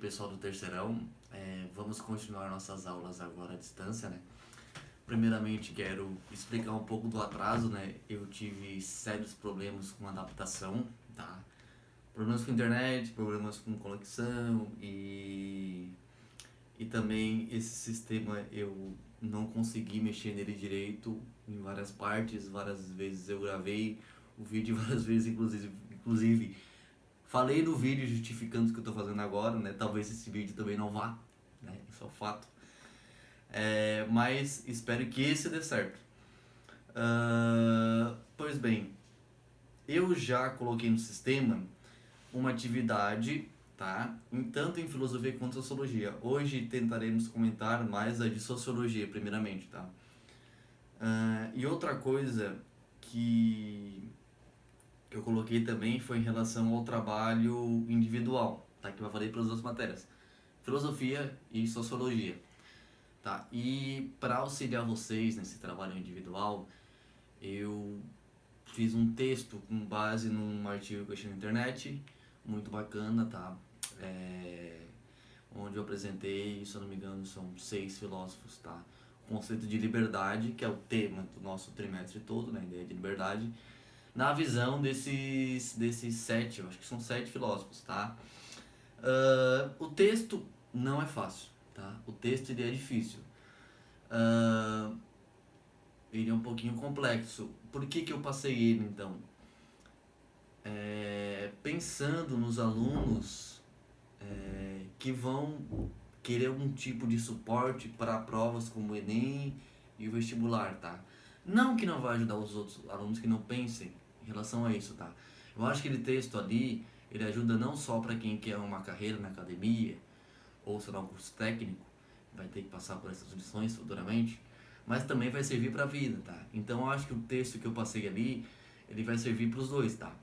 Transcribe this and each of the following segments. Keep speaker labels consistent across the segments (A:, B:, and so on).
A: Pessoal do terceirão, vamos continuar nossas aulas agora à distância, né? Primeiramente quero explicar um pouco do atraso, né? Eu tive sérios problemas com adaptação, tá? Problemas com internet, problemas com conexão e também esse sistema eu não consegui mexer nele direito em várias partes, várias vezes eu gravei o vídeo várias vezes, inclusive falei no vídeo justificando o que eu tô fazendo agora, né? Talvez esse vídeo também não vá, né? Isso é um fato. Mas espero que esse dê certo. Pois bem, eu já coloquei no sistema uma atividade, tá? Tanto em filosofia quanto em sociologia. Hoje tentaremos comentar mais a de sociologia, primeiramente, tá? E outra coisa que que eu coloquei também foi em relação ao trabalho individual, tá? Que eu falei para as duas matérias, filosofia e sociologia, tá? E para auxiliar vocês nesse trabalho individual, eu fiz um texto com base num artigo que eu achei na internet, muito bacana, tá? Onde eu apresentei, se eu não me engano, são 6 filósofos, tá? O conceito de liberdade, que é o tema do nosso trimestre todo, né? A ideia de liberdade, na visão desses 7, eu acho que são 7 filósofos, tá? O texto não é fácil, tá? O texto ele é difícil. Uh, ele é um pouquinho complexo. Por que eu passei ele, então? Pensando nos alunos que vão querer algum tipo de suporte para provas como o Enem e o vestibular, tá? Não que não vai ajudar os outros alunos que não pensem em relação a isso, tá? Eu acho que aquele texto ali, ele ajuda não só para quem quer uma carreira na academia, ou sei lá, um curso técnico, vai ter que passar por essas lições futuramente, mas também vai servir para a vida, tá? Então eu acho que o texto que eu passei ali, ele vai servir para os dois, tá?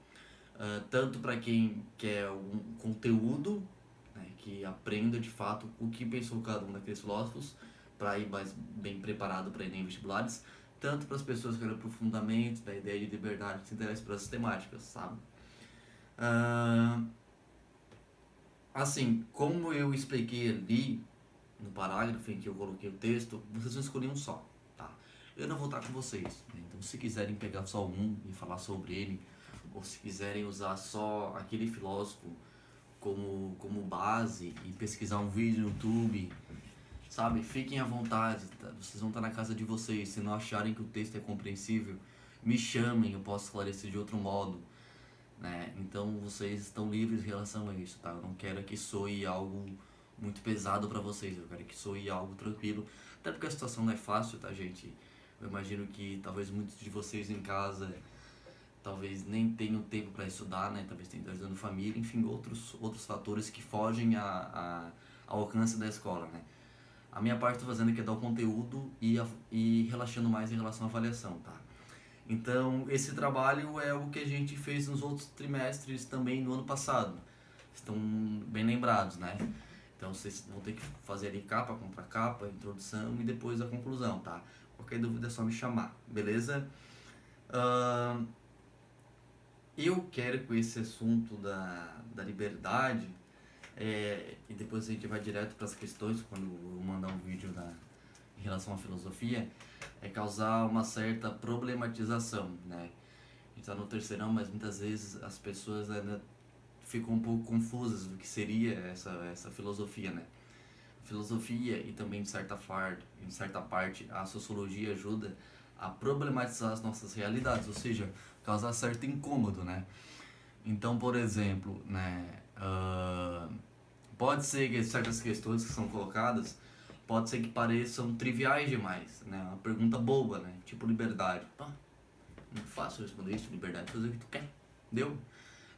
A: Tanto para quem quer um conteúdo, né, que aprenda de fato o que pensou cada um daqueles filósofos, para ir mais bem preparado para Enem e vestibulares, tanto para as pessoas que querem aprofundamento da ideia de liberdade, que se interessam por essas temáticas, sabe? Uh, assim, como eu expliquei ali no parágrafo em que eu coloquei o texto, vocês vão escolher um só, tá? Eu não vou estar com vocês, né? Então se quiserem pegar só um e falar sobre ele, ou se quiserem usar só aquele filósofo como base e pesquisar um vídeo no YouTube, sabe? Fiquem à vontade, tá? Vocês vão estar na casa de vocês. Se não acharem que o texto é compreensível, me chamem, eu posso esclarecer de outro modo, né? Então vocês estão livres em relação a isso, tá? Eu não quero que soe algo muito pesado para vocês, eu quero que soe algo tranquilo, até porque a situação não é fácil, tá, gente? Eu imagino que talvez muitos de vocês em casa talvez nem tenham tempo para estudar, né? Talvez tenham ajudando família, enfim, outros fatores que fogem ao alcance da escola, né? A minha parte estou fazendo aqui é dar o conteúdo e relaxando mais em relação à avaliação, tá? Então, esse trabalho é o que a gente fez nos outros trimestres também no ano passado. Estão bem lembrados, né? Então, vocês vão ter que fazer ali capa contra capa, introdução e depois a conclusão, tá? Qualquer dúvida é só me chamar, beleza? Eu quero com esse assunto da liberdade, e depois a gente vai direto para as questões, quando eu mandar um vídeo em relação à filosofia, é causar uma certa problematização, né? A gente está no terceirão, mas muitas vezes as pessoas ainda ficam um pouco confusas do que seria essa filosofia, né? A filosofia e também, em certa parte, a sociologia ajuda a problematizar as nossas realidades, ou seja, causar certo incômodo, né? Então, por exemplo, né, pode ser que certas questões que são colocadas pode ser que pareçam triviais demais, né? Uma pergunta boba, né? Tipo liberdade. Pá, muito fácil responder isso, liberdade, fazer o que tu quer, deu?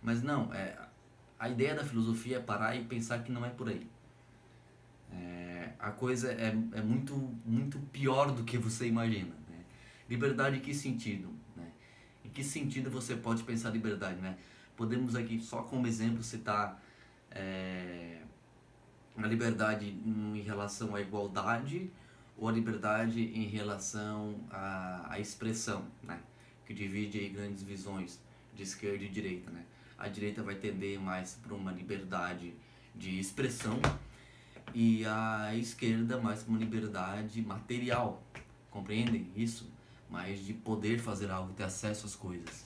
A: Mas não, a ideia da filosofia é parar e pensar que não é por aí. A coisa é muito, muito pior do que você imagina, né? Liberdade em que sentido, né? Em que sentido você pode pensar liberdade, né? Podemos aqui só como exemplo citar a liberdade em relação à igualdade ou a liberdade em relação à expressão, né? Que divide aí grandes visões de esquerda e direita, né? A direita vai tender mais para uma liberdade de expressão, e a esquerda mais uma liberdade material, compreendem isso? Mais de poder fazer algo, ter acesso às coisas.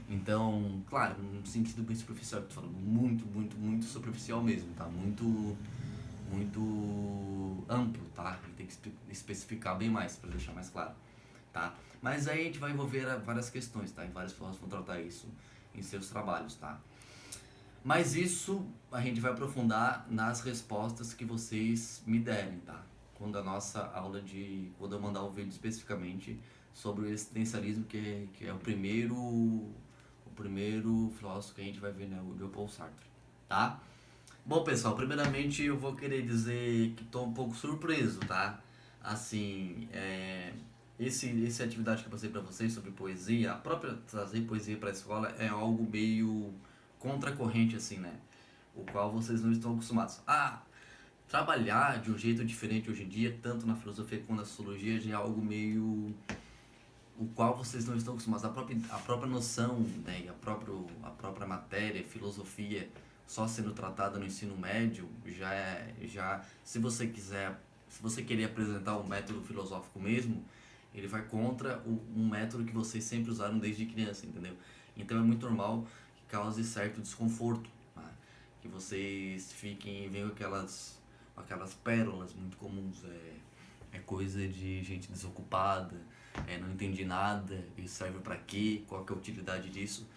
A: Então, claro, num sentido bem superficial, eu tô falando muito superficial mesmo, tá? Muito amplo, tá? A gente tem que especificar bem mais para deixar mais claro, tá? Mas aí a gente vai envolver várias questões, tá? E várias pessoas vão tratar isso em seus trabalhos, tá? Mas isso a gente vai aprofundar nas respostas que vocês me derem, tá? Quando a nossa aula de... Quando eu mandar um vídeo especificamente sobre o existencialismo, que é o primeiro filósofo que a gente vai ver, né? O Leopold Sartre, tá? Bom, pessoal, primeiramente eu vou querer dizer que estou um pouco surpreso, tá? Assim, essa atividade que eu passei para vocês sobre poesia, a própria trazer poesia para a escola é algo meio contracorrente, assim, né? O qual vocês não estão acostumados. Trabalhar de um jeito diferente hoje em dia, tanto na filosofia quanto na sociologia, já é algo meio... o qual vocês não estão acostumados. A própria noção, né? E a própria matéria, filosofia, só sendo tratada no ensino médio, se você querer apresentar um método filosófico mesmo, ele vai contra um método que vocês sempre usaram desde criança, entendeu? Então é muito normal que cause certo desconforto, né? Que vocês fiquem vendo aquelas pérolas muito comuns, é coisa de gente desocupada, não entendi nada, isso serve pra quê, qual que é a utilidade disso,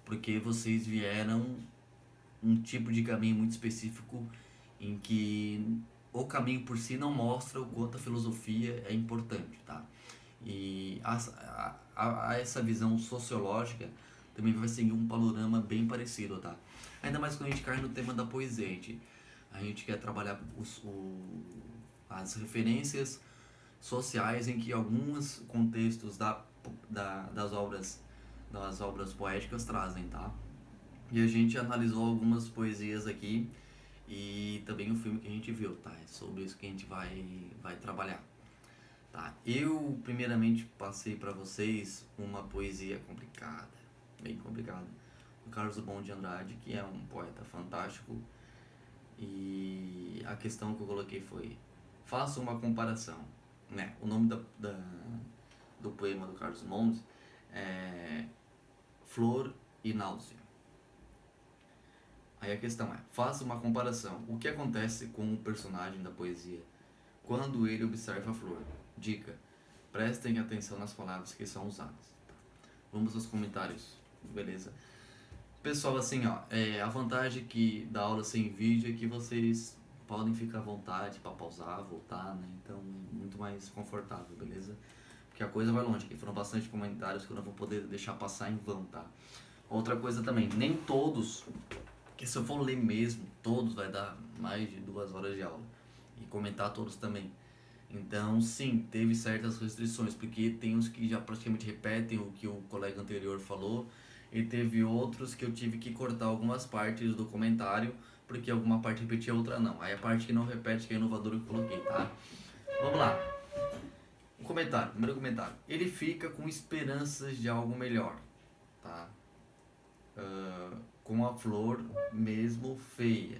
A: porque vocês vieram um tipo de caminho muito específico em que o caminho por si não mostra o quanto a filosofia é importante, tá? E a essa visão sociológica também vai seguir um panorama bem parecido, tá? Ainda mais quando a gente cai no tema da poesia, a gente quer trabalhar as referências sociais em que alguns contextos das obras poéticas trazem, tá? E a gente analisou algumas poesias aqui e também o filme que a gente viu, tá? É sobre isso que a gente vai trabalhar, tá? Eu, primeiramente, passei para vocês uma poesia complicada, bem complicada, do Carlos Drummond de Andrade, que é um poeta fantástico, e a questão que eu coloquei foi: faça uma comparação, né? O nome do poema do Carlos Drummond é Flor e Náusea. Aí a questão é: faça uma comparação. O que acontece com o personagem da poesia quando ele observa a flor? Dica: prestem atenção nas palavras que são usadas. Vamos aos comentários, beleza? Pessoal, assim, ó, a vantagem da aula sem vídeo é que vocês podem ficar à vontade para pausar, voltar, né? Então, muito mais confortável, beleza? Porque a coisa vai longe, aqui foram bastante comentários que eu não vou poder deixar passar em vão, tá? Outra coisa também, nem todos, que se eu for ler mesmo, todos vai dar mais de 2 horas de aula. E comentar todos também. Então, sim, teve certas restrições, porque tem uns que já praticamente repetem o que o colega anterior falou, e teve outros que eu tive que cortar algumas partes do comentário, porque alguma parte repetia, outra não. Aí a parte que não repete, que é inovadora, eu coloquei, tá? Vamos lá. Primeiro comentário. Ele fica com esperanças de algo melhor, tá? Com a flor mesmo feia,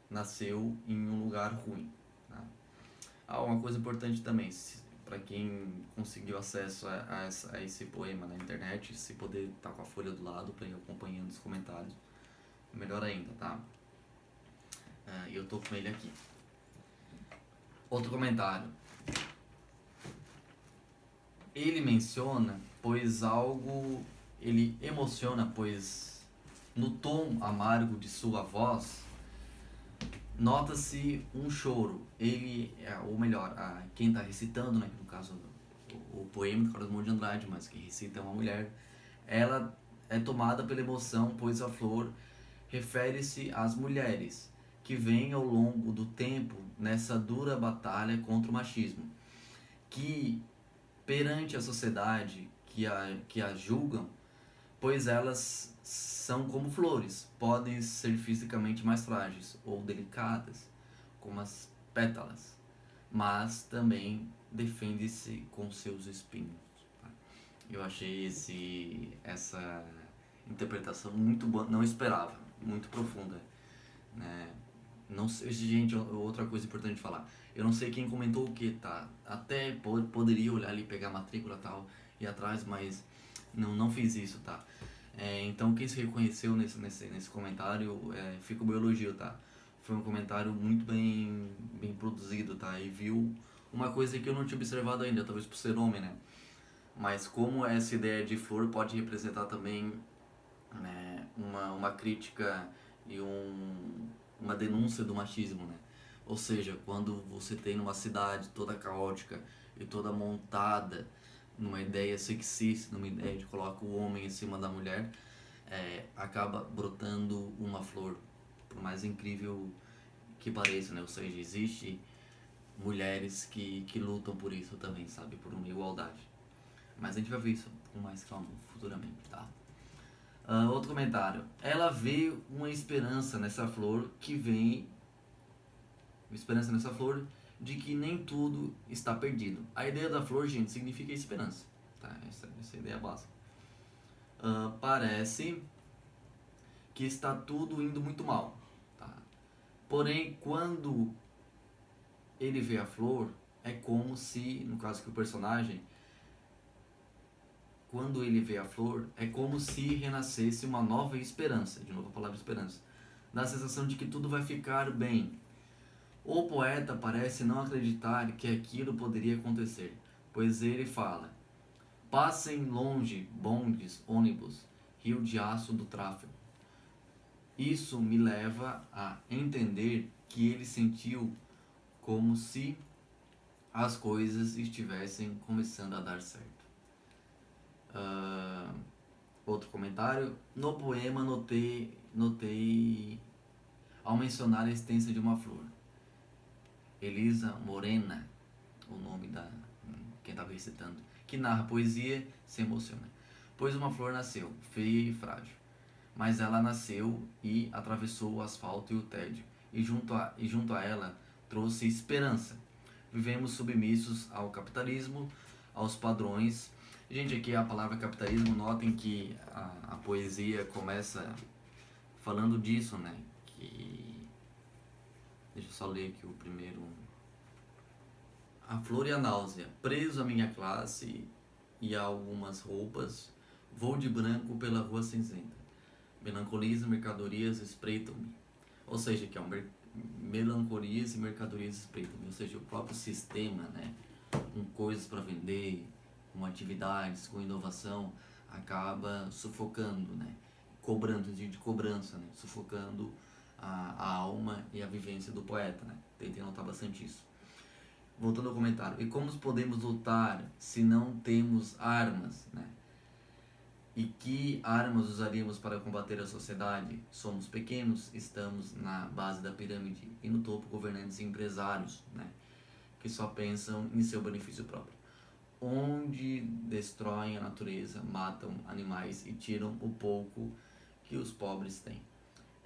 A: nasceu em um lugar ruim, tá? Uma coisa importante também, para quem conseguiu acesso a esse poema na internet, se poder estar com a folha do lado para ir acompanhando os comentários, melhor ainda, tá? Eu tô com ele aqui. Outro comentário. Ele menciona, ele emociona, pois no tom amargo de sua voz nota-se um choro. Ou melhor, quem está recitando, né, no caso o poema do Carlos Drummond de Andrade, mas quem recita é uma mulher, ela é tomada pela emoção, pois a flor refere-se às mulheres que vêm ao longo do tempo nessa dura batalha contra o machismo, que perante a sociedade que a julgam, pois elas são como flores, podem ser fisicamente mais frágeis ou delicadas, como as pétalas, mas também defende-se com seus espinhos. Tá? Eu achei essa interpretação muito boa, não esperava, muito profunda, né? Não sei, gente, outra coisa importante de falar. Eu não sei quem comentou o que, tá? Até poderia olhar ali, pegar a matrícula e tal, ir atrás, mas não fiz isso, tá? Então quem se reconheceu nesse comentário, fica o meu elogio, tá? Foi um comentário muito bem produzido, tá? E viu uma coisa que eu não tinha observado ainda, talvez por ser homem, né? Mas como essa ideia de flor pode representar também, né, uma crítica e uma denúncia do machismo, né? Ou seja, quando você tem numa cidade toda caótica e toda montada numa ideia sexista, numa ideia de colocar o homem em cima da mulher, acaba brotando uma flor, por mais incrível que pareça, né? Ou seja, existe mulheres que lutam por isso também, sabe? Por uma igualdade. Mas a gente vai ver isso com mais calma futuramente, tá? Outro comentário. Ela vê uma esperança nessa flor que vem. Uma esperança nessa flor de que nem tudo está perdido. A ideia da flor, gente, significa esperança. Tá? Essa é a ideia básica. Parece que está tudo indo muito mal. Tá? Porém, quando ele vê a flor, é como se, no caso que o personagem, quando ele vê a flor, é como se renascesse uma nova esperança. De novo a palavra esperança. Dá a sensação de que tudo vai ficar bem. O poeta parece não acreditar que aquilo poderia acontecer, pois ele fala: passem longe bondes, ônibus, rio de aço do tráfego. Isso me leva a entender que ele sentiu como se as coisas estivessem começando a dar certo. Outro comentário. No poema notei ao mencionar a existência de uma flor. Elisa Morena, o nome da quem estava recitando, que narra poesia, se emociona. Pois uma flor nasceu, feia e frágil, mas ela nasceu e atravessou o asfalto e o tédio, e junto a ela trouxe esperança. Vivemos submissos ao capitalismo, aos padrões. Gente, aqui a palavra capitalismo, notem que a poesia começa falando disso, né? Deixa eu só ler aqui o primeiro. A flor e a náusea, preso à minha classe e a algumas roupas, vou de branco pela rua cinzenta. Melancolias e mercadorias espreitam-me. Ou seja, que é melancolias e mercadorias espreitam-me. Ou seja, o próprio sistema, né, com coisas para vender, com atividades, com inovação, acaba sufocando, né, cobrando, de cobrança, né, sufocando a alma e a vivência do poeta, né. Tentei notar bastante isso. Voltando ao comentário. E como podemos lutar se não temos armas, né? E que armas usaríamos para combater a sociedade? Somos pequenos, estamos na base da pirâmide e no topo governantes e empresários, né? Que só pensam em seu benefício próprio. Onde destroem a natureza, matam animais e tiram o pouco que os pobres têm.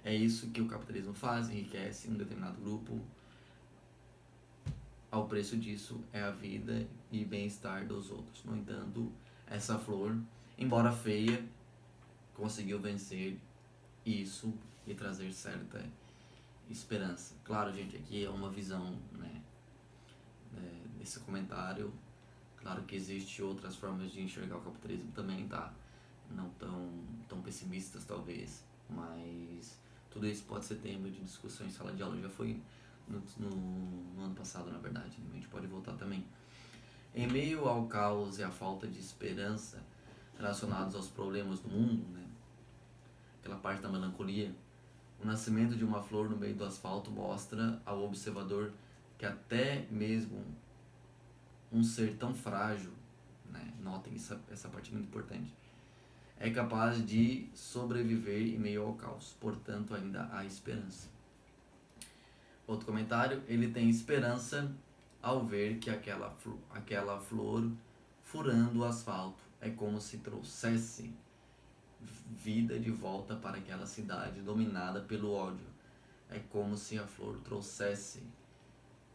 A: É isso que o capitalismo faz, enriquece um determinado grupo. Ao preço disso é a vida e bem-estar dos outros. No entanto, essa flor, embora feia, conseguiu vencer isso e trazer certa esperança. Claro, gente, aqui é uma visão, né, desse comentário. Claro que existe outras formas de enxergar o capitalismo também, tá? Não tão pessimistas, talvez, mas tudo isso pode ser tema de discussão em sala de aula. Já foi no ano passado, na verdade, a gente pode voltar também. Em meio ao caos e à falta de esperança relacionados aos problemas do mundo, né, aquela parte da melancolia, o nascimento de uma flor no meio do asfalto mostra ao observador que até mesmo um ser tão frágil, né, notem essa parte muito importante, é capaz de sobreviver em meio ao caos, portanto ainda há esperança. Outro comentário, ele tem esperança ao ver que aquela flor furando o asfalto é como se trouxesse vida de volta para aquela cidade dominada pelo ódio. É como se a flor trouxesse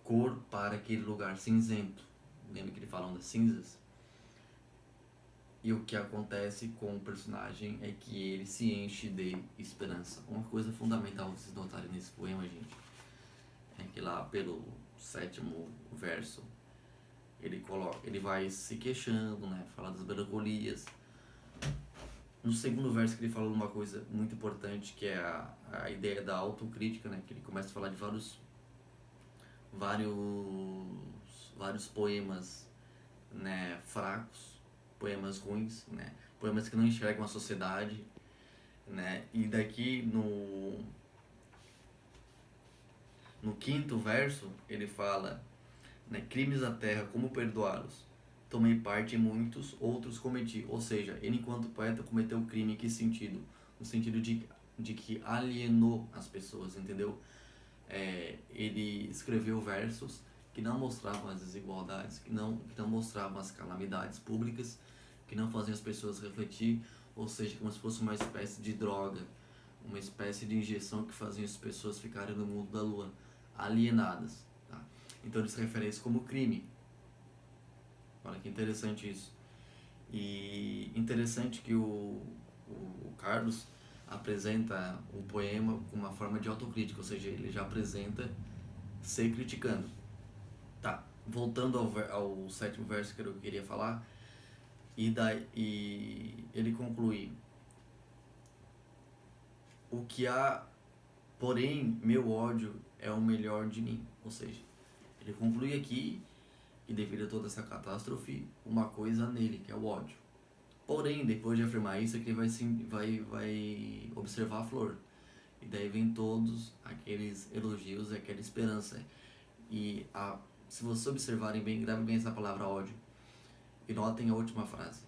A: cor para aquele lugar cinzento. Lembra que ele falam das cinzas? E o que acontece com o personagem é que ele se enche de esperança. Uma coisa fundamental vocês notarem nesse poema, gente, É que lá pelo 7º verso ele vai se queixando, né? Fala das melancolias. No 2º verso que ele fala uma coisa muito importante, que é a ideia da autocrítica, né? Que ele começa a falar de vários poemas, né, fracos, poemas ruins, né? Poemas que não enxergam a sociedade, né? E daqui no 5º verso ele fala, né, crimes da terra, como perdoá-los? Tomei parte em muitos, outros cometi. Ou seja, ele enquanto poeta cometeu o crime em que sentido? No sentido de que alienou as pessoas, entendeu? Ele escreveu versos que não mostravam as desigualdades, que não mostravam as calamidades públicas, que não faziam as pessoas refletir, ou seja, como se fosse uma espécie de droga, uma espécie de injeção que fazia as pessoas ficarem no mundo da lua, alienadas. Tá? Então ele se refere a isso como crime. Olha que interessante isso. E interessante que o Carlos apresenta o poema com uma forma de autocrítica, ou seja, ele já apresenta se criticando. Tá, voltando ao 7º verso que eu queria falar, e ele conclui: o que há, porém, meu ódio é o melhor de mim. Ou seja, ele conclui aqui que devido a toda essa catástrofe, uma coisa nele, que é o ódio. Porém, depois de afirmar isso, é que ele vai observar a flor. E daí vem todos aqueles elogios e aquela esperança. E se vocês observarem bem, gravem bem essa palavra ódio. E notem a última frase.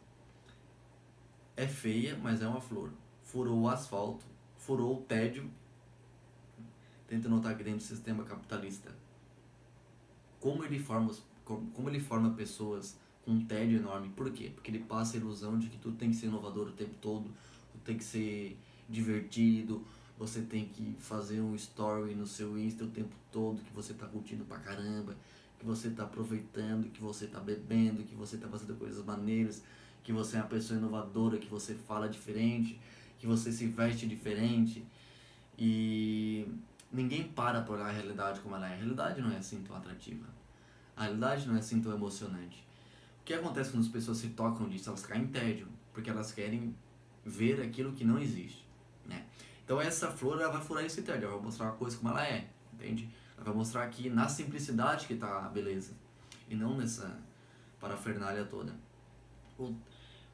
A: É feia, mas é uma flor. Furou o asfalto, furou o tédio. Tenta notar que dentro do sistema capitalista, como ele forma pessoas com um tédio enorme. Por quê? Porque ele passa a ilusão de que tudo tem que ser inovador o tempo todo, tudo tem que ser divertido, você tem que fazer um story no seu Insta o tempo todo, que você tá curtindo pra caramba, que você tá aproveitando, que você tá bebendo, que você tá fazendo coisas maneiras, que você é uma pessoa inovadora, que você fala diferente, que você se veste diferente. E ninguém para olhar a realidade como ela é. A realidade não é assim tão atrativa. A realidade não é assim tão emocionante. O que acontece quando as pessoas se tocam disso? Elas caem em tédio, porque elas querem ver aquilo que não existe, né? Então essa flor, ela vai furar esse tédio, ela vai mostrar uma coisa como ela é, entende? Ela vai mostrar aqui na simplicidade que está a beleza, e não nessa parafernália toda.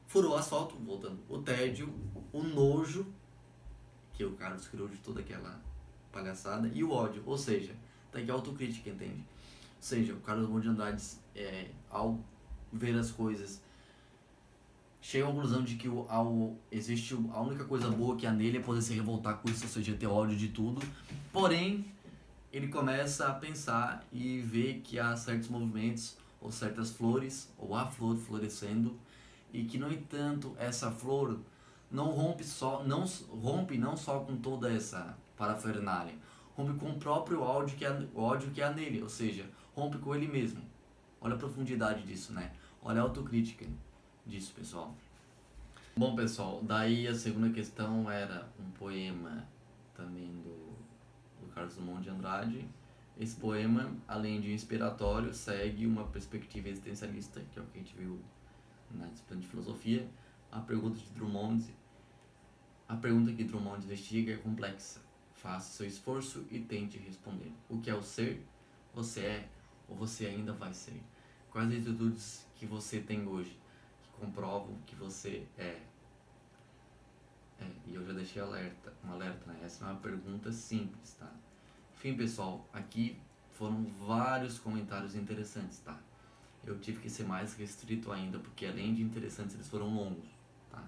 A: Furou o asfalto, voltando, o tédio, o nojo, que o Carlos criou de toda aquela palhaçada, e o ódio, ou seja, tá aqui a autocrítica, entende? Ou seja, o Carlos Drummond de Andrade, ao ver as coisas, chega à conclusão de que existe a única coisa boa que há nele é poder se revoltar com isso, ou seja, ter ódio de tudo. Porém, ele começa a pensar e ver que há certos movimentos ou certas flores, ou a flor florescendo, e que, no entanto, essa flor não rompe não só com toda essa parafernália, rompe com o próprio ódio que há nele, ou seja, rompe com ele mesmo. Olha a profundidade disso, né? Olha a autocrítica disso, pessoal. Bom, pessoal, daí a segunda questão era um poema também do Carlos Drummond de Andrade. Esse poema, além de inspiratório, segue uma perspectiva existencialista, que é o que a gente viu na disciplina de filosofia. A pergunta que Drummond investiga é complexa. Faça seu esforço e tente responder. O que é o ser? Você é ou você ainda vai ser? Quais as atitudes que você tem hoje que comprovam que você é? E eu já deixei um alerta, né? Essa é uma pergunta simples, tá? Enfim, pessoal, aqui foram vários comentários interessantes, tá? Eu tive que ser mais restrito ainda, porque além de interessantes, eles foram longos, tá?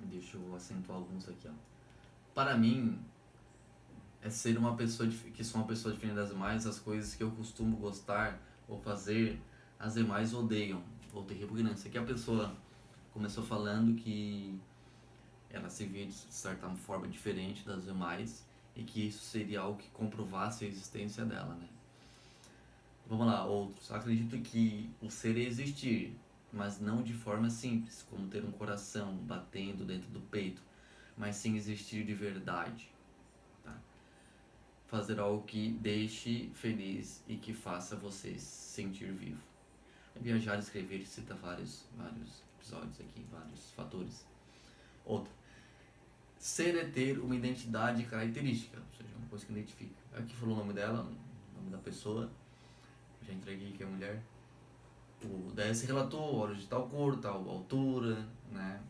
A: Deixa eu acentuar alguns aqui, ó. Para mim, é ser uma pessoa que sou uma pessoa diferente das demais, as coisas que eu costumo gostar ou fazer, as demais odeiam ou ter repugnância. Aqui a pessoa começou falando que ela se via de certa forma diferente das demais e que isso seria algo que comprovasse a existência dela, né? Vamos lá, outros. Acredito que o ser é existir, mas não de forma simples, como ter um coração batendo dentro do peito, mas sim existir de verdade, tá? fazer algo que deixe feliz e que faça você se sentir vivo. Viajar, escrever, cita vários episódios aqui, vários fatores. Outro, ser é ter uma identidade característica, ou seja, uma coisa que identifica. Aqui falou o nome dela, o nome da pessoa, já entreguei que é mulher. Daí se relatou, olhos de tal cor, tal altura, né?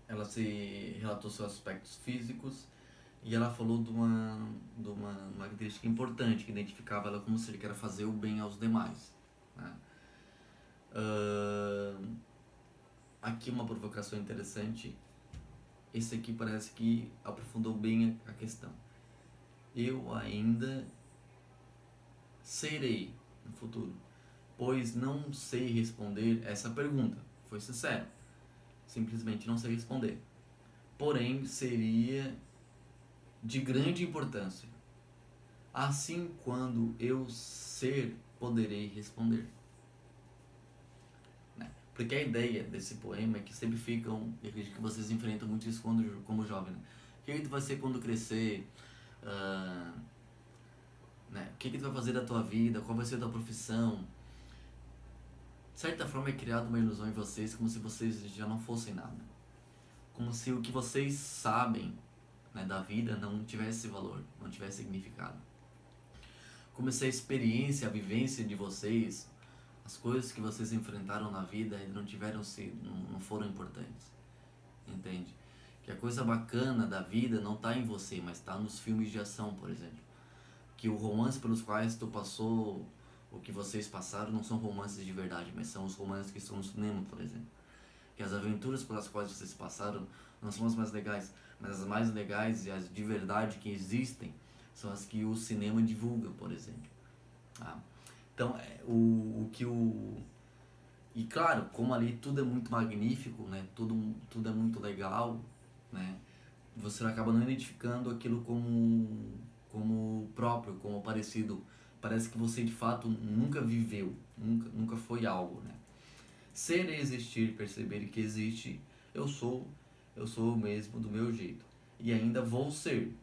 A: Ela se relatou seus aspectos físicos e ela falou de uma característica importante que identificava ela como ser, que era fazer o bem aos demais, né? Aqui uma provocação interessante. Esse aqui parece que aprofundou bem a questão. Eu ainda serei no futuro, pois não sei responder essa pergunta. Foi sincero. Simplesmente não sei responder. Porém, seria de grande importância. Assim, quando eu ser, poderei responder. Né? Porque a ideia desse poema é que sempre ficam, eu acredito que vocês enfrentam muito isso como jovem. Né? O que tu vai ser quando crescer? Né? O que tu vai fazer da tua vida? Qual vai ser a tua profissão? De certa forma é criada uma ilusão em vocês, como se vocês já não fossem nada. Como se o que vocês sabem, né, da vida não tivesse valor, não tivesse significado. Como se a experiência, a vivência de vocês, as coisas que vocês enfrentaram na vida não foram importantes. Entende? Que a coisa bacana da vida não está em você, mas está nos filmes de ação, por exemplo. Que o romance pelos quais tu passou, o que vocês passaram, não são romances de verdade, mas são os romances que estão no cinema, por exemplo. Que as aventuras pelas quais vocês passaram não são as mais legais, mas as mais legais e as de verdade que existem são as que o cinema divulga, por exemplo. Tá? Então, E claro, como ali tudo é muito magnífico, né? Tudo é muito legal, né? Você acaba não identificando aquilo como próprio, como parecido. Parece que você de fato nunca viveu, nunca foi algo, né? Ser e existir, perceber que existe, eu sou o mesmo do meu jeito. E ainda vou ser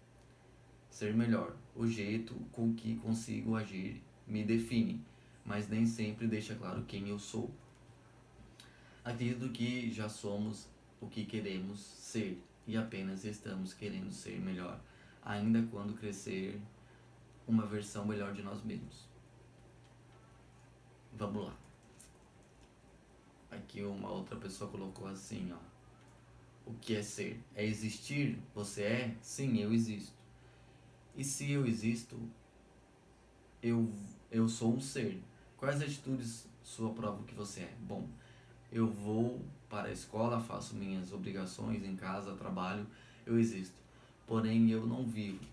A: melhor. O jeito com que consigo agir me define, mas nem sempre deixa claro quem eu sou. Acredito que já somos o que queremos ser e apenas estamos querendo ser melhor, ainda quando crescer uma versão melhor de nós mesmos. Vamos lá. Aqui uma outra pessoa colocou assim, ó. O que é ser? É existir? Você é? Sim, eu existo. E se eu existo, eu sou um ser. Quais atitudes sua prova que você é? Bom, eu vou para a escola, faço minhas obrigações em casa, trabalho, eu existo. Porém, eu não vivo.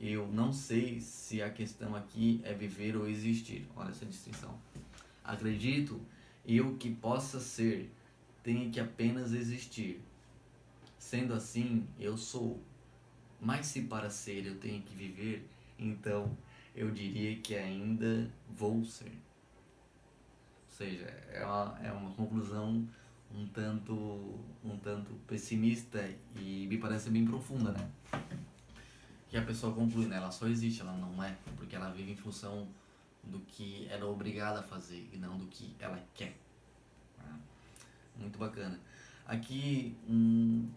A: Eu não sei se a questão aqui é viver ou existir. Olha essa distinção. Acredito eu que possa ser, tenha que apenas existir. Sendo assim, eu sou. Mas se para ser eu tenho que viver, então eu diria que ainda vou ser. Ou seja, é uma conclusão um tanto pessimista e me parece bem profunda, né? Que a pessoa conclui, né? Ela só existe, ela não é, porque ela vive em função do que ela é obrigada a fazer e não do que ela quer. Muito bacana. Aqui um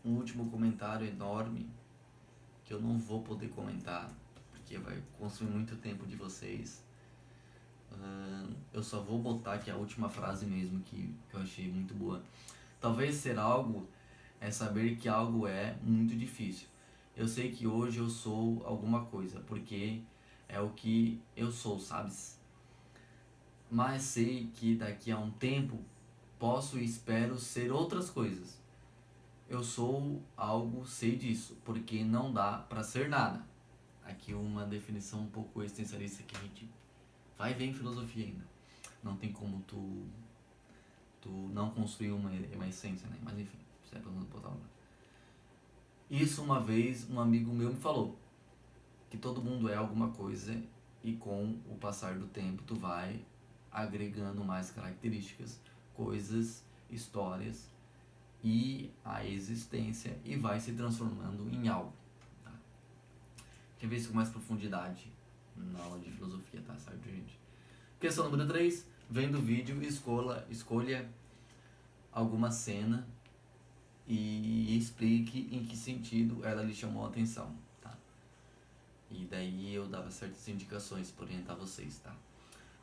A: último comentário enorme que eu não vou poder comentar porque vai consumir muito tempo de vocês. Eu só vou botar aqui a última frase mesmo que eu achei muito boa. Talvez ser algo é saber que algo é muito difícil. Eu sei que hoje eu sou alguma coisa, porque é o que eu sou, sabes? Mas sei que daqui a um tempo posso e espero ser outras coisas. Eu sou algo, sei disso, porque não dá pra ser nada. Aqui uma definição um pouco existencialista que a gente vai ver em filosofia ainda. Não tem como tu não construir uma essência, né? Mas enfim, isso é pra não botar lá. Isso uma vez um amigo meu me falou, que todo mundo é alguma coisa e com o passar do tempo tu vai agregando mais características, coisas, histórias e a existência e vai se transformando em algo. Tá? Quem vê isso com mais profundidade na aula de filosofia, tá? Certo, gente? Questão número 3. Vendo o vídeo, escolha alguma cena e explique em que sentido ela lhe chamou a atenção, tá? E daí eu dava certas indicações para orientar vocês, tá?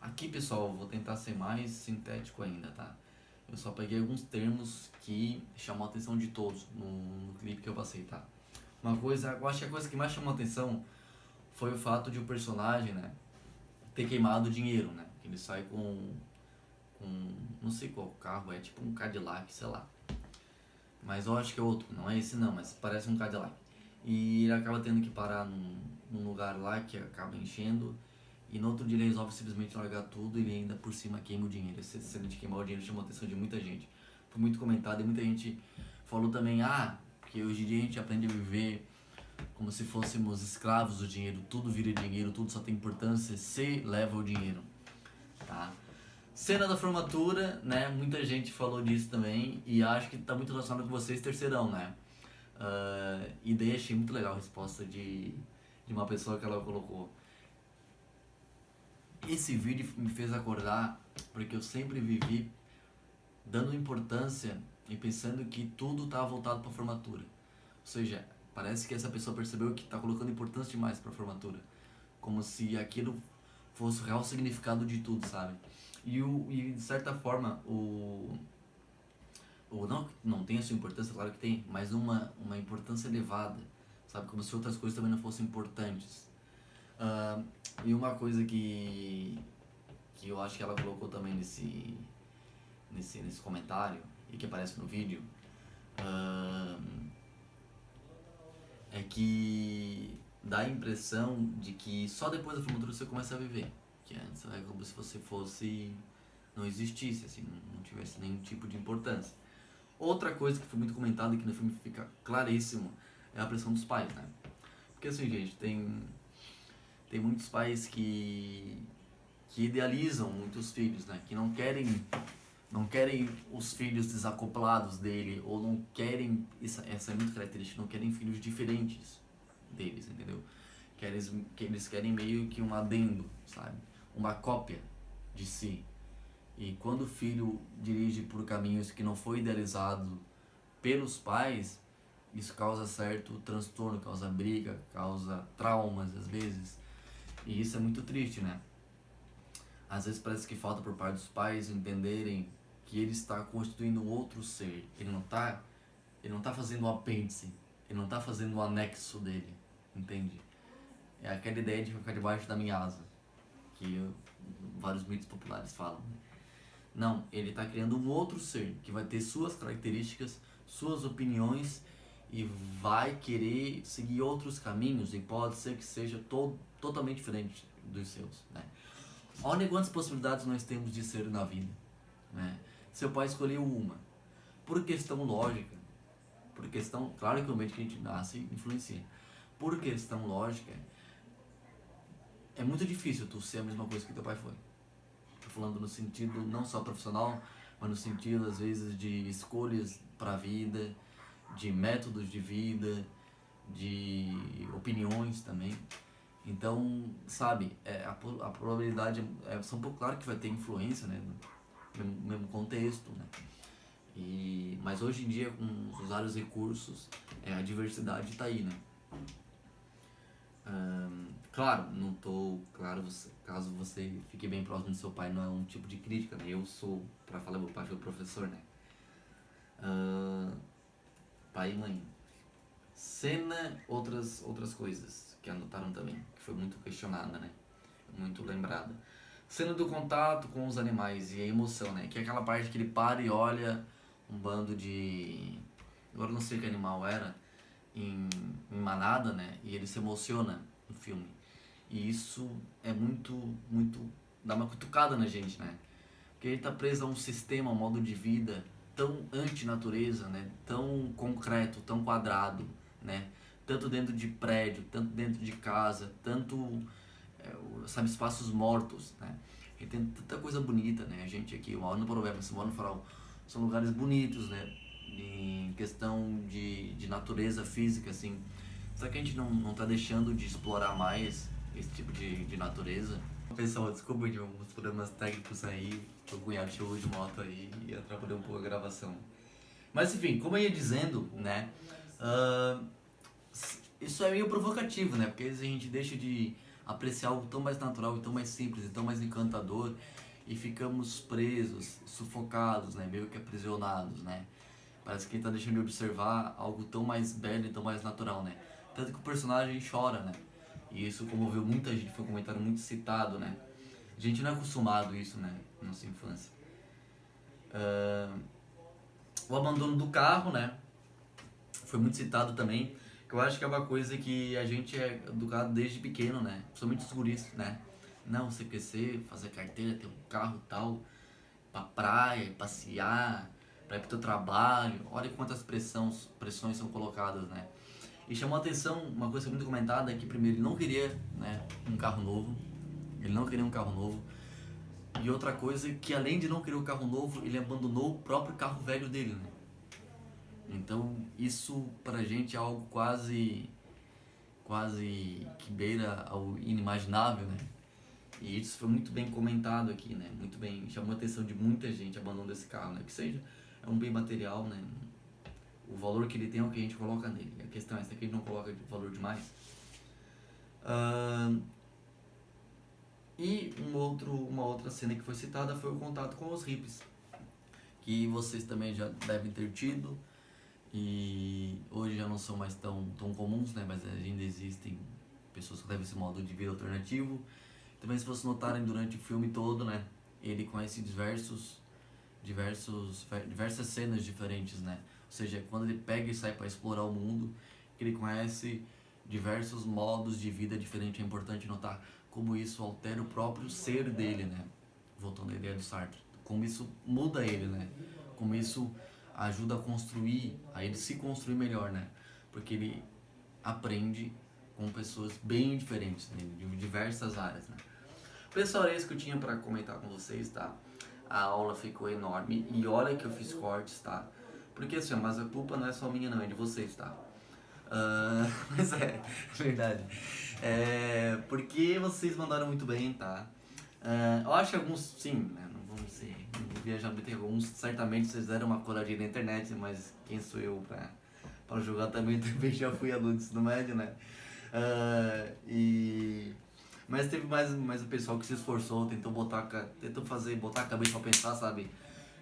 A: Aqui, pessoal, eu vou tentar ser mais sintético ainda, tá? Eu só peguei alguns termos que chamou a atenção de todos no clipe que eu passei, tá? Uma coisa, eu acho que a coisa que mais chamou a atenção foi o fato de o personagem, né, ter queimado dinheiro, né? Ele sai com não sei qual carro, é tipo um Cadillac, sei lá. Mas eu acho que é outro, não é esse não, mas parece um Cadillac. E ele acaba tendo que parar num lugar lá que acaba enchendo. E no outro dia ele resolve simplesmente largar tudo e ele ainda por cima queima o dinheiro. Essa cena de queimar o dinheiro chamou a atenção de muita gente. Foi muito comentado e muita gente falou também, que hoje em dia a gente aprende a viver como se fôssemos escravos do dinheiro. Tudo vira dinheiro, tudo só tem importância se leva o dinheiro, tá? Cena da formatura, né? Muita gente falou disso também e acho que tá muito relacionado com vocês, terceirão, né? E daí achei muito legal a resposta de uma pessoa que ela colocou. Esse vídeo me fez acordar porque eu sempre vivi dando importância e pensando que tudo tá voltado para a formatura. Ou seja, parece que essa pessoa percebeu que tá colocando importância demais para a formatura, como se aquilo fosse o real significado de tudo, sabe? E de certa forma não tem a sua importância, claro que tem, mas uma importância elevada, sabe? Como se outras coisas também não fossem importantes. E uma coisa que eu acho que ela colocou também nesse comentário e que aparece no vídeo é que dá a impressão de que só depois da formatura você começa a viver, que antes é como se você fosse, não existisse, assim, não tivesse nenhum tipo de importância. Outra coisa que foi muito comentada e que no filme fica claríssimo é a pressão dos pais, né? Porque assim, gente, tem muitos pais que idealizam muitos filhos, né? Que não querem os filhos desacoplados dele, ou não querem, essa é muito característica, não querem filhos diferentes deles, entendeu? Que eles querem meio que um adendo, sabe? Uma cópia de si. E quando o filho dirige por caminhos que não foi idealizado pelos pais, isso causa certo transtorno, causa briga, causa traumas às vezes. E isso é muito triste, né? Às vezes parece que falta por parte dos pais entenderem que ele está constituindo um outro ser. Ele não tá fazendo um apêndice, ele não tá fazendo um anexo dele, entende? É aquela ideia de ficar debaixo da minha asa, que vários mitos populares falam. Não, ele está criando um outro ser que vai ter suas características, suas opiniões e vai querer seguir outros caminhos e pode ser que seja totalmente diferente dos seus, né? Olha quantas possibilidades nós temos de ser na vida, né? Seu pai escolheu uma, por questão lógica, claro que o ambiente que a gente nasce influencia, por questão lógica, é muito difícil tu ser a mesma coisa que teu pai foi. Tô falando no sentido não só profissional, mas no sentido às vezes de escolhas para a vida, de métodos de vida, de opiniões também. Então, sabe, a probabilidade são um pouco, claro que vai ter influência, né, no mesmo contexto, né? Mas hoje em dia, com os vários recursos, a diversidade está aí, né? Claro, não tô, claro, caso você fique bem próximo do seu pai, não é um tipo de crítica, né? Eu sou, para falar meu pai foi professor, né? Pai e mãe. Cena, outras coisas que anotaram também, que foi muito questionada, né? Muito lembrada. Cena do contato com os animais e a emoção, né? Que é aquela parte que ele para e olha um bando de... Agora não sei que animal era, em manada, né? E ele se emociona no filme. E isso é muito, dá uma cutucada na gente, né? Porque ele tá preso a um sistema, a um modo de vida tão antinatureza, né? Tão concreto, tão quadrado, né? Tanto dentro de prédio, tanto dentro de casa, tanto, sabe, espaços mortos, né? E tem tanta coisa bonita, né? A gente aqui, o no Provérbio, se mora no Farol, são lugares bonitos, né? Em questão de natureza física, assim, Será que a gente não tá deixando de explorar mais esse tipo de natureza? Pessoal, desculpa de uns problemas técnicos aí. O cunhado chegou de moto aí e atrapalhou um pouco a gravação. Mas enfim, como eu ia dizendo, né? ah, Isso é meio provocativo, né? Porque às vezes a gente deixa de apreciar algo tão mais natural e tão mais simples e tão mais encantador e ficamos presos, sufocados, né? Meio que aprisionados, né? Parece que ele tá deixando de observar algo tão mais belo e tão mais natural, né? Tanto que o personagem chora, né? E isso comoveu muita gente, foi um comentário muito citado, né? A gente não é acostumado a isso, né? Na nossa infância. O abandono do carro, né? Foi muito citado também, que eu acho que é uma coisa que a gente é educado desde pequeno, né? Principalmente os guris, né? Não, você crescer, fazer carteira, ter um carro e tal, pra praia, passear, pra ir pro teu trabalho. Olha quantas pressões são colocadas, né? E chamou a atenção, uma coisa muito comentada, é que primeiro ele não queria, né, um carro novo. Ele não queria um carro novo. E outra coisa, que além de não querer um carro novo, ele abandonou o próprio carro velho dele, né? Então isso pra gente é algo quase que beira ao inimaginável, né? E isso foi muito bem comentado aqui, né? Muito bem, chamou a atenção de muita gente abandonando esse carro, né? Que seja, é um bem material, né? O valor que ele tem é o que a gente coloca nele. A questão é essa, que a gente não coloca valor demais. E uma outra cena que foi citada foi o contato com os hippies, que vocês também já devem ter tido. E hoje já não são mais tão comuns, né? Mas ainda existem pessoas que levam esse modo de vida alternativo. Também, se vocês notarem durante o filme todo, né? Ele conhece diversas cenas diferentes, né? Ou seja, quando ele pega e sai para explorar o mundo, ele conhece diversos modos de vida diferentes. É importante notar como isso altera o próprio ser dele, né? Voltando à ideia do Sartre. Como isso muda ele, né? Como isso ajuda a construir, a ele se construir melhor, né? Porque ele aprende com pessoas bem diferentes, né? De diversas áreas, né? Pessoal, é isso que eu tinha pra comentar com vocês, tá? A aula ficou enorme e olha que eu fiz cortes, tá? Porque assim, mas a culpa não é só minha não, é de vocês, tá? Mas é, verdade. Porque vocês mandaram muito bem, tá? Eu acho que alguns, sim, né? Não vamos ser, não vou viajar muito, alguns certamente vocês deram uma coladinha na internet, mas quem sou eu pra julgar também, também já fui aluno de ensino médio, né? Mas teve mais o pessoal que se esforçou, tentou botar a cabeça pra pensar, sabe?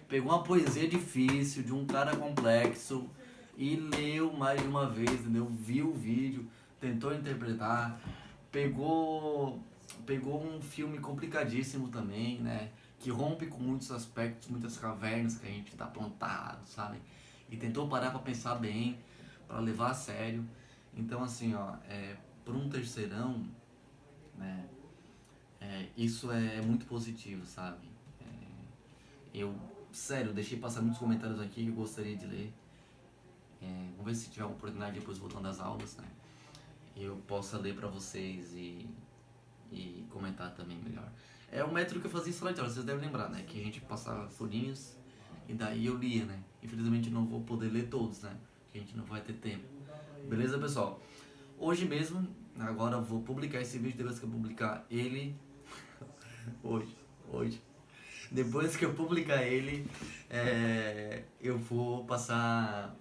A: Pegou uma poesia difícil, de um cara complexo, e leu mais de uma vez, entendeu? Viu o vídeo, tentou interpretar, pegou um filme complicadíssimo também, né? Que rompe com muitos aspectos, muitas cavernas que a gente tá plantado, sabe? E tentou parar pra pensar bem, pra levar a sério. Então, assim, ó, por um terceirão, né? Isso é muito positivo, sabe? Eu, sério, deixei passar muitos comentários aqui que eu gostaria de ler. Vamos ver se tiver uma oportunidade depois voltando às aulas, né? Eu possa ler pra vocês e comentar também melhor. É o método que eu fazia em sala de aula, vocês devem lembrar, né? Que a gente passava folhinhas e daí eu lia, né? Infelizmente não vou poder ler todos, né? Que a gente não vai ter tempo. Beleza, pessoal? Hoje mesmo, agora eu vou publicar esse vídeo, depois que eu publicar ele... hoje. Depois que eu publicar ele, eu vou passar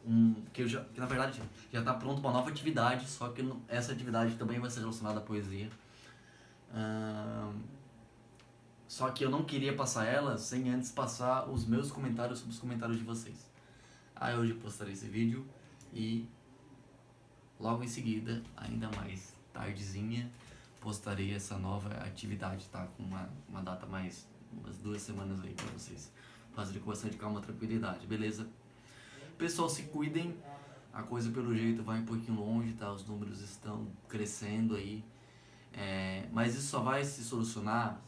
A: que na verdade já está pronto uma nova atividade, só que essa atividade também vai ser relacionada à poesia. Só que eu não queria passar ela sem antes passar os meus comentários sobre os comentários de vocês. Aí hoje eu postarei esse vídeo e logo em seguida, ainda mais tardezinha, postarei essa nova atividade, tá? Com uma data mais, umas 2 semanas aí pra vocês fazerem com bastante calma e tranquilidade, beleza? Pessoal, se cuidem, a coisa pelo jeito vai um pouquinho longe, tá? Os números estão crescendo aí, mas isso só vai se solucionar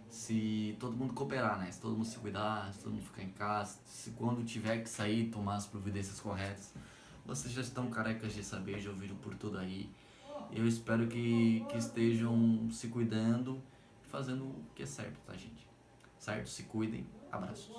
A: se todo mundo cooperar, né? Se todo mundo se cuidar, se todo mundo ficar em casa, se quando tiver que sair, tomar as providências corretas. Vocês já estão carecas de saber, já ouviram por tudo aí. Eu espero que estejam se cuidando e fazendo o que é certo, tá, gente? Certo? Se cuidem. Abraços.